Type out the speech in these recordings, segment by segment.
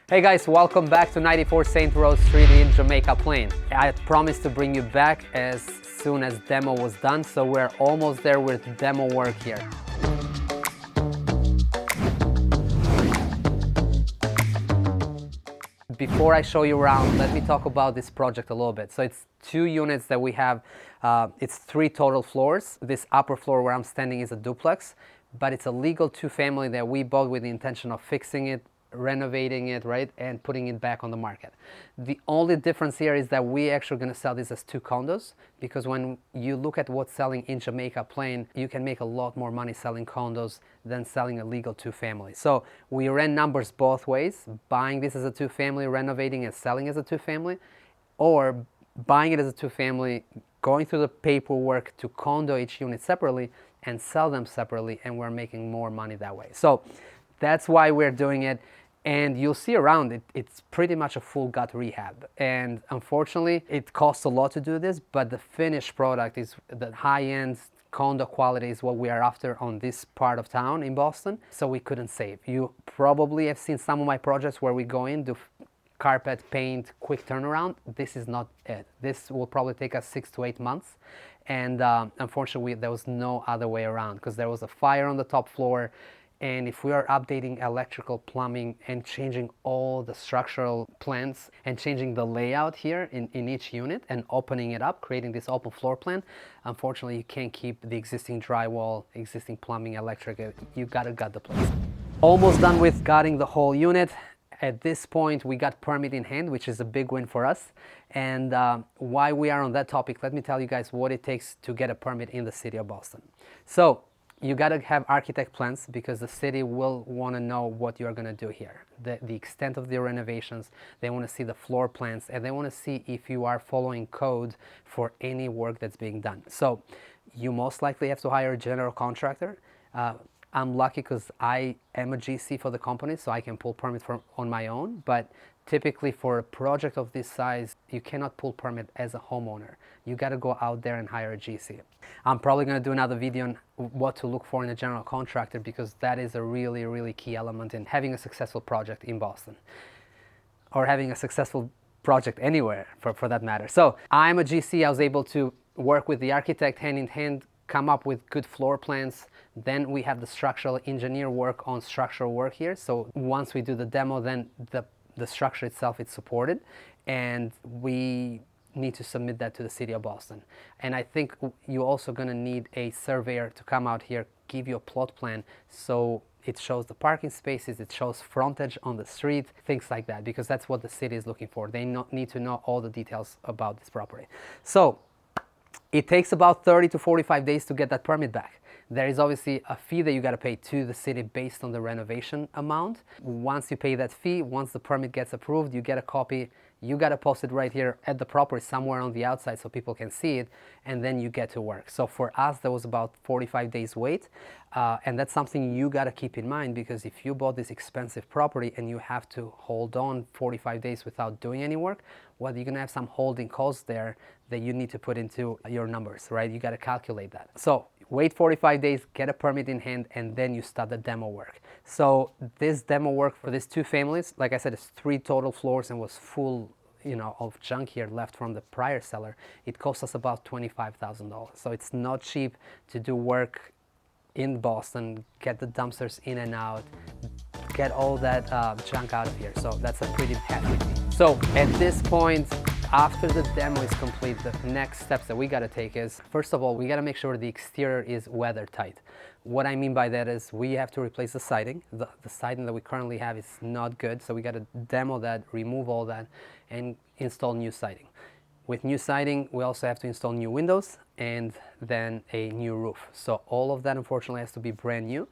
Hey guys, welcome back to 94 St. Rose Street in Jamaica Plain. I promised to bring you back as soon as demo was done, so we're almost there with demo work here. Before I show you around, let me talk about this project a little bit. So it's 2 units that we have. It's 3 total floors. This upper floor where I'm standing is a duplex, but it's a legal 2-family that we bought with the intention of fixing it, renovating it, right, and putting it back on the market. The only difference here is that we actually going to sell this as 2 condos, because when you look at what's selling in Jamaica Plain, you can make a lot more money selling condos than selling a legal 2-family. So we ran numbers both ways, buying this as a 2-family, renovating and selling as a 2-family, or buying it as a 2-family, going through the paperwork to condo each unit separately and sell them separately, and we're making more money that way. So that's why we're doing it. And you'll see around it, it's pretty much a full gut rehab. And unfortunately, it costs a lot to do this, but the finished product is the high-end condo quality is what we are after on this part of town in Boston. So we couldn't save. You probably have seen some of my projects where we go in, do carpet, paint, quick turnaround. This is not it. This will probably take us 6 to 8 months. And unfortunately, there was no other way around, because there was a fire on the top floor. And if we are updating electrical, plumbing, and changing all the structural plans and changing the layout here in each unit and opening it up, creating this open floor plan, unfortunately you can't keep the existing drywall, existing plumbing, electric. You gotta gut the place. Almost done with gutting the whole unit. At this point, we got permit in hand, which is a big win for us. And why we are on that topic, let me tell you guys what it takes to get a permit in the city of Boston. So you got to have architect plans, because the city will want to know what you're going to do here, the extent of the renovations. They want to see the floor plans, and they want to see if you are following code for any work that's being done. So you most likely have to hire a general contractor. I'm lucky because I am a GC for the company, so I can pull permit on my own. But typically for a project of this size, you cannot pull permit as a homeowner. You got to go out there and hire a GC. I'm probably going to do another video on what to look for in a general contractor, because that is a really, really key element in having a successful project in Boston, or having a successful project anywhere for that matter. So I'm a GC. I was able to work with the architect hand in hand, come up with good floor plans. Then we have the structural engineer work on structural work here. So once we do the demo, then the structure itself is supported, and we need to submit that to the city of Boston. And I think you're also going to need a surveyor to come out here, give you a plot plan, so it shows the parking spaces, it shows frontage on the street, things like that, because that's what the city is looking for. They need to know all the details about this property. So it takes about 30 to 45 days to get that permit back. There is obviously a fee that you got to pay to the city based on the renovation amount. Once you pay that fee, once the permit gets approved, you get a copy. You got to post it right here at the property somewhere on the outside so people can see it, and then you get to work. So for us, there was about 45 days wait, and that's something you got to keep in mind, because if you bought this expensive property and you have to hold on 45 days without doing any work, well, you're going to have some holding costs there that you need to put into your numbers, right? You got to calculate that. So wait 45 days, get a permit in hand, and then you start the demo work. So this demo work for these 2 families, like I said, it's 3 total floors and was full, of junk here left from the prior seller. It cost us about $25,000. So it's not cheap to do work in Boston, get the dumpsters in and out, get all that junk out of here. So that's a pretty hefty fee. So at this point, after the demo is complete, the next steps that we got to take is, first of all, we got to make sure the exterior is weather tight. What I mean by that is we have to replace the siding. The siding that we currently have is not good, so we got to demo that, remove all that, and install new siding. With new siding, we also have to install new windows and then a new roof. So all of that unfortunately has to be brand new,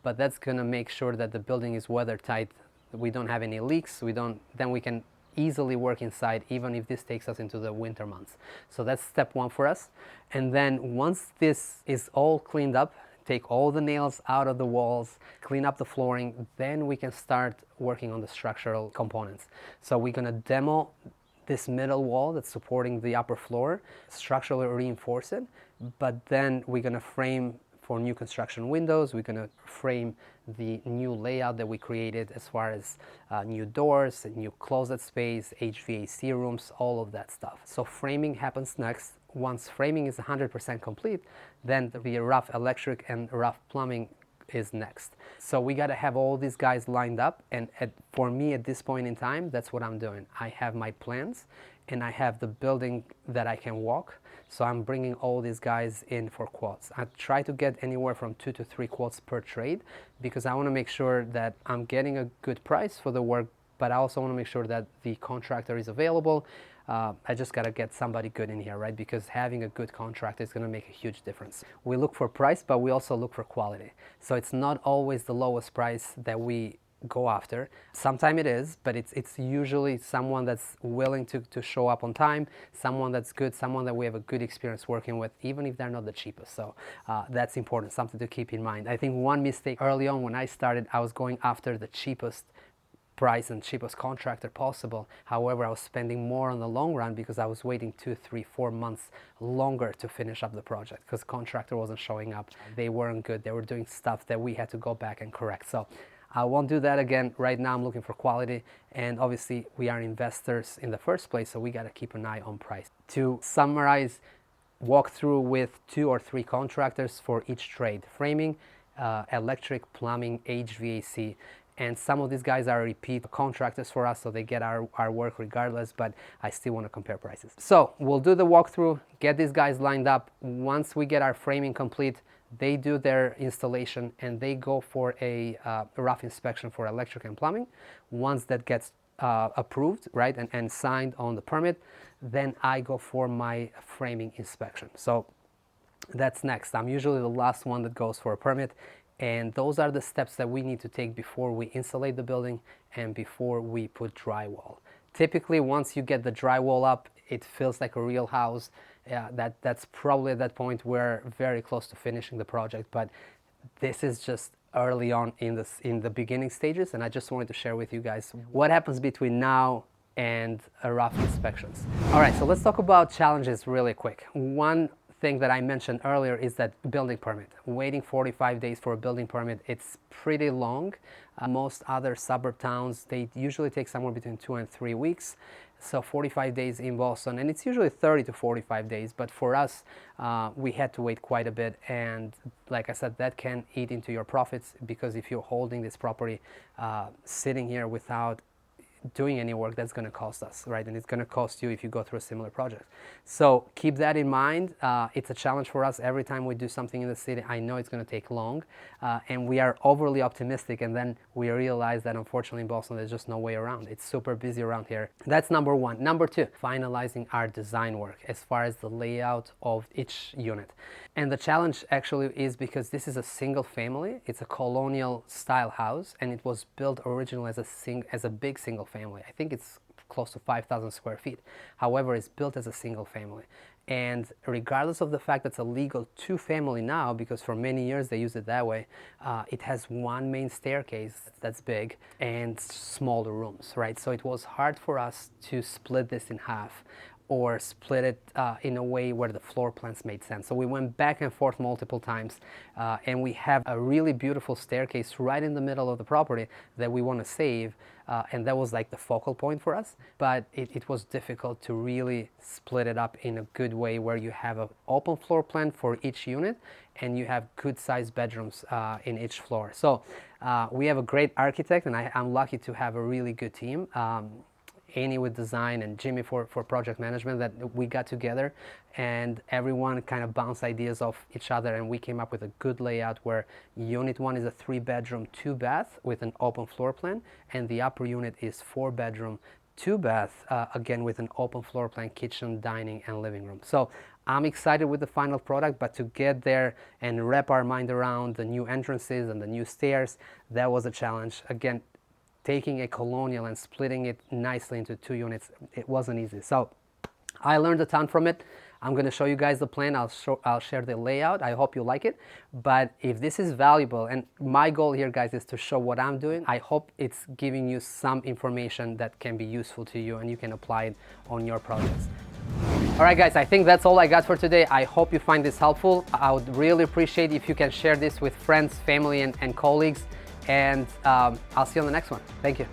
but that's going to make sure that the building is weather tight. We don't have any leaks. Then we can easily work inside, even if this takes us into the winter months. So that's step 1 for us. And then once this is all cleaned up, take all the nails out of the walls, clean up the flooring, then we can start working on the structural components. So we're going to demo this middle wall that's supporting the upper floor, structurally reinforce it, but then we're going to frame for new construction windows. We're going to frame the new layout that we created as far as new doors, new closet space, HVAC rooms, all of that stuff. So framing happens next. Once framing is 100% complete, then the rough electric and rough plumbing is next. So we got to have all these guys lined up, and for me at this point in time, that's what I'm doing. I have my plans and I have the building that I can walk, so I'm bringing all these guys in for quotes. I try to get anywhere from 2 to 3 quotes per trade, because I want to make sure that I'm getting a good price for the work, but I also want to make sure that the contractor is available. I just got to get somebody good in here, right? Because having a good contractor is going to make a huge difference. We look for price, but we also look for quality. So it's not always the lowest price that we go after. Sometimes it is, but it's usually someone that's willing to show up on time, someone that's good, someone that we have a good experience working with, even if they're not the cheapest. So that's important, something to keep in mind. I think one mistake early on when I started, I was going after the cheapest price and cheapest contractor possible. However, I was spending more on the long run because I was waiting 2, 3, 4 months longer to finish up the project because contractor wasn't showing up. They weren't good. They were doing stuff that we had to go back and correct. So I won't do that again. Right now I'm looking for quality, and obviously we are investors in the first place, so we got to keep an eye on price. To summarize, walk through with 2 or 3 contractors for each trade: framing, electric, plumbing, HVAC. And some of these guys are repeat contractors for us, so they get our work regardless, but I still want to compare prices. So we'll do the walkthrough, get these guys lined up. Once we get our framing complete, they do their installation and they go for a rough inspection for electric and plumbing. Once that gets approved, right, and signed on the permit, then I go for my framing inspection. So that's next. I'm usually the last one that goes for a permit. And those are the steps that we need to take before we insulate the building and before we put drywall. Typically, once you get the drywall up, it feels like a real house. That's probably at that point we're very close to finishing the project, but this is just early on in the beginning stages, and I just wanted to share with you guys what happens between now and a rough inspections. All right, so let's talk about challenges really quick. One thing that I mentioned earlier is that building permit. Waiting 45 days for a building permit, it's pretty long. Most other suburb towns, they usually take somewhere between 2 and 3 weeks. So 45 days in Boston, and it's usually 30 to 45 days. But for us, we had to wait quite a bit. And like I said, that can eat into your profits, because if you're holding this property sitting here without doing any work, that's going to cost us, right? And it's going to cost you if you go through a similar project. So keep that in mind. It's a challenge for us every time we do something in the city. I know it's going to take long, and we are overly optimistic, and then we realize that unfortunately in Boston there's just no way around. It's super busy around here. That's number one. Number two, finalizing our design work as far as the layout of each unit. And the challenge actually is because this is a single family. It's a colonial style house, and it was built originally as a big single family. I think it's close to 5,000 square feet. However, it's built as a single family. And regardless of the fact that it's a legal 2-family now, because for many years they used it that way, it has one main staircase that's big and smaller rooms, right? So it was hard for us to split this in half or split it in a way where the floor plans made sense. So we went back and forth multiple times, and we have a really beautiful staircase right in the middle of the property that we want to save, and that was like the focal point for us. But it was difficult to really split it up in a good way where you have an open floor plan for each unit and you have good sized bedrooms in each floor. So we have a great architect, and I'm lucky to have a really good team. Enis with design and Jimmy for project management, that we got together and everyone kind of bounced ideas off each other, and we came up with a good layout where unit 1 is a 3-bedroom 2-bath with an open floor plan, and the upper unit is 4-bedroom 2-bath, again with an open floor plan, kitchen, dining, and living room. So I'm excited with the final product, but to get there and wrap our mind around the new entrances and the new stairs, that was a challenge. Again, taking a colonial and splitting it nicely into 2 units, it wasn't easy. So I learned a ton from it. I'm going to show you guys the plan. I'll share the layout. I hope you like it. But if this is valuable, and my goal here, guys, is to show what I'm doing, I hope it's giving you some information that can be useful to you and you can apply it on your projects. All right, guys, I think that's all I got for today. I hope you find this helpful. I would really appreciate if you can share this with friends, family, and colleagues. And I'll see you on the next one. Thank you.